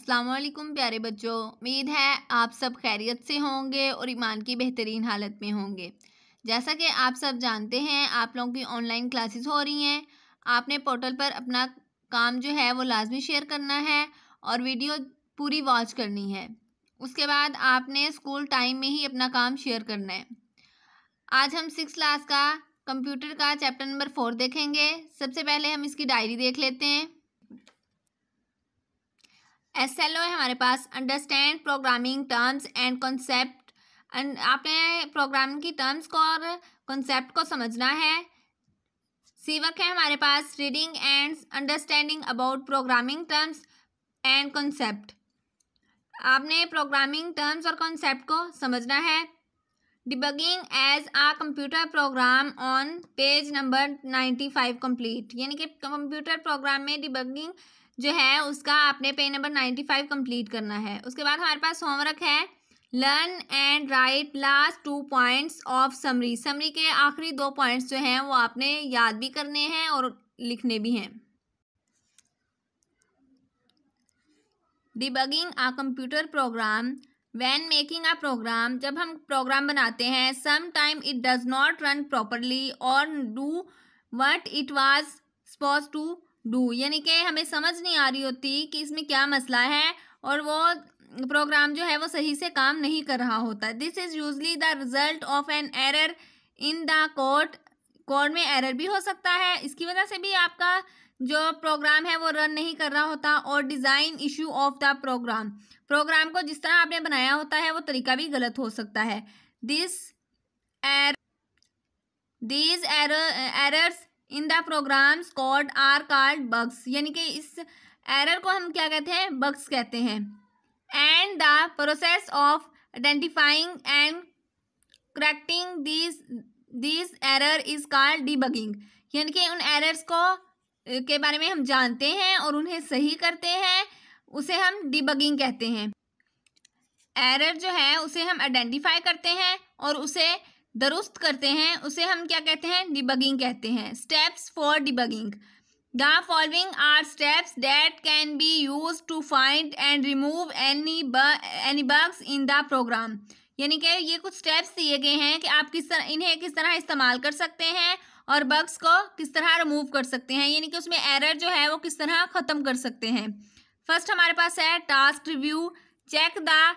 अस्सलाम वालेकुम प्यारे बच्चों, उम्मीद है आप सब खैरियत से होंगे और ईमान की बेहतरीन हालत में होंगे। जैसा कि आप सब जानते हैं, आप लोगों की ऑनलाइन क्लासेस हो रही हैं। आपने पोर्टल पर अपना काम जो है वो लाजमी शेयर करना है और वीडियो पूरी वॉच करनी है। उसके बाद आपने स्कूल टाइम में ही अपना काम शेयर करना है। आज हम 6 क्लास का कंप्यूटर का चैप्टर नंबर 4 देखेंगे। सबसे पहले हम इसकी डायरी देख लेते हैं। SLO है हमारे पास, understand programming terms and concept. आपने प्रोग्रामिंग की टर्म्स को और कॉन्सेप्ट को समझना है। सीवर्क है हमारे पास, reading and understanding about programming terms and concept. आपने प्रोग्रामिंग टर्म्स और कॉन्सेप्ट को समझना है। Debugging as a computer program on page number 95 complete, यानी कि कंप्यूटर प्रोग्राम में डिबगिंग जो है उसका आपने पेज नंबर 95 कंप्लीट करना है। उसके बाद हमारे पास होमवर्क है, learn and right last 2 points of summary. Summary के आखिरी 2 पॉइंट्स जो हैं वो आपने याद भी करने हैं और लिखने भी हैं। Debugging a computer program when making a program, जब हम प्रोग्राम बनाते हैं, some time it does not run properly और do what it was suppose to do, यानी कि हमें समझ नहीं आ रही होती कि इसमें क्या मसला है और वो प्रोग्राम जो है वो सही से काम नहीं कर रहा होता। This is usually the result of an error in the code में एरर भी हो सकता है, इसकी वजह से भी आपका जो प्रोग्राम है वो रन नहीं कर रहा होता। और design issue of the program को जिस तरह आपने बनाया होता है वो तरीका भी गलत हो सकता है। These errors in the programs code are called bugs, यानी कि इस एरर को हम क्या कहते हैं, बग्स कहते हैं। And the process of identifying and correcting these error is called debugging, यानी कि उन एरर्स को के बारे में हम जानते हैं और उन्हें सही करते हैं, उसे हम डिबगिंग कहते हैं। एरर जो है उसे हम आइडेंटिफाई करते हैं और उसे दुरुस्त करते हैं, उसे हम क्या कहते हैं, डिबगिंग कहते हैं। Steps for debugging, the following are steps that can be use to find and remove any bugs in the program, यानी कि ये कुछ स्टेप्स दिए गए हैं कि आप इन्हें किस तरह इस्तेमाल कर सकते हैं और बग्स को किस तरह रिमूव कर सकते हैं, यानी कि उसमें एरर जो है वो किस तरह ख़त्म कर सकते हैं। फर्स्ट हमारे पास है task review, check the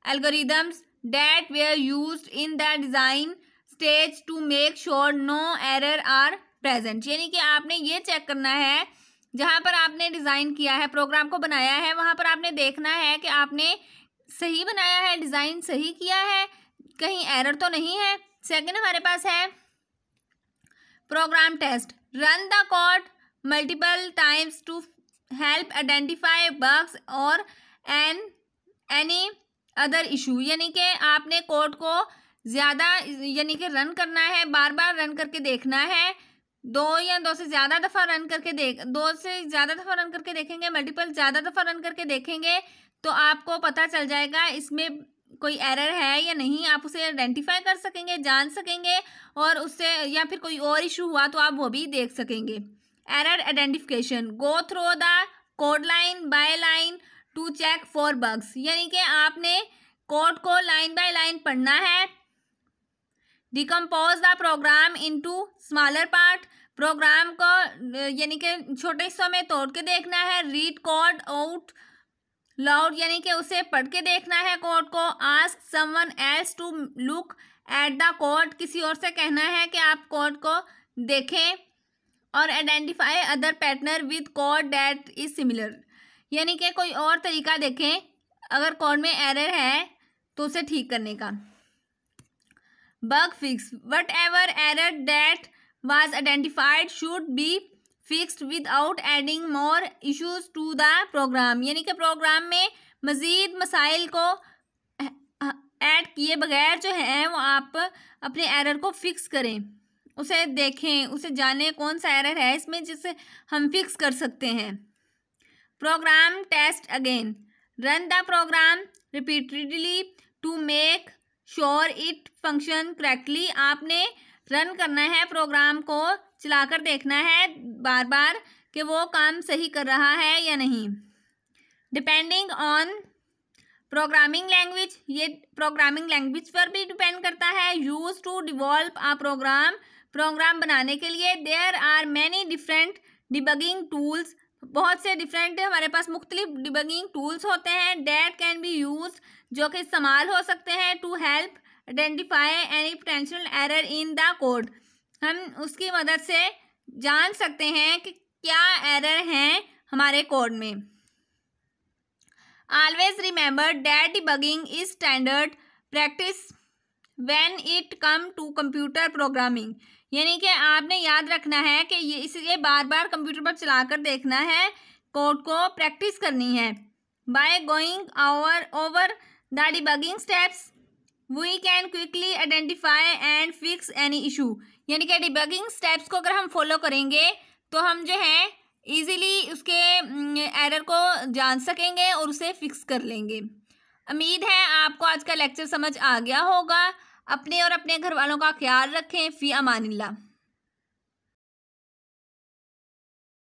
algorithms that were used in the design stage to make sure no error are present, यानी कि आपने ये चेक करना है जहाँ पर आपने डिज़ाइन किया है, प्रोग्राम को बनाया है, वहाँ पर आपने देखना है कि आपने सही बनाया है, डिज़ाइन सही किया है, कहीं एरर तो नहीं है। सेकंड हमारे पास है program test, run the code multiple times to help identify bugs और एनी अदर इशू, यानी कि आपने कोड को ज़्यादा यानी कि रन करना है, बार बार रन करके देखना है, 2 से ज़्यादा दफ़ा रन करके 2 से ज़्यादा दफ़ा रन करके देखेंगे, मल्टीपल ज़्यादा दफ़ा रन करके देखेंगे तो आपको पता चल जाएगा इसमें कोई एरर है या नहीं, आप उसे आइडेंटिफाई कर सकेंगे, जान सकेंगे और उससे या फिर कोई और इशू हुआ तो आप वो भी देख सकेंगे। Error identification, go through the code line by line to check for bugs, यानी कि आपने कोड को लाइन बाय लाइन पढ़ना है। Decompose the program into smaller part, program को यानी कि छोटे हिस्सों में तोड़ के देखना है। रीड कोड आउट लाउड, यानी कि उसे पढ़ के देखना है कोड को। Ask someone else to look at the code, किसी और से कहना है कि आप कोड को देखें। और identify other pattern with code that is similar, यानी कि कोई और तरीका देखें अगर कोड में एरर है तो उसे ठीक करने का। Bug fix, whatever error that was identified should be fixed without adding more issues to the program, यानी कि प्रोग्राम में मज़ीद मसाइल को ऐड किए बगैर जो है वो आप अपने एरर को फिक्स करें, उसे देखें, उसे जानें कौन सा एरर है इसमें जिसे हम फिक्स कर सकते हैं। Program test again, run the program repeatedly to make sure it function correctly, आपने रन करना है, प्रोग्राम को चलाकर देखना है बार बार कि वो काम सही कर रहा है या नहीं। डिपेंडिंग ऑन प्रोग्रामिंग लैंग्वेज, ये प्रोग्रामिंग लैंग्वेज पर भी डिपेंड करता है। Use to devolve a program बनाने के लिए there are many different debugging tools, बहुत से डिफरेंट हमारे पास मुख्तलिफ डिबगिंग टूल्स होते हैं। डेट कैन बी यूज, जो कि इस्तेमाल हो सकते हैं। To help identify any potential error in the code, हम उसकी मदद से जान सकते हैं कि क्या एरर हैं हमारे कोड में। Always remember that debugging is standard practice when it come to computer programming, यानी कि आपने याद रखना है कि ये बार बार कंप्यूटर पर चलाकर देखना है, कोड को प्रैक्टिस करनी है। By going over the debugging steps we can quickly identify and fix any issue, यानी कि डिबगिंग स्टेप्स को अगर हम फॉलो करेंगे तो हम जो है इजीली उसके एरर को जान सकेंगे और उसे फिक्स कर लेंगे। उम्मीद है आपको आज का लेक्चर समझ आ गया होगा। अपने और अपने घर वालों का ख्याल रखें। फी अमानिल्लाह।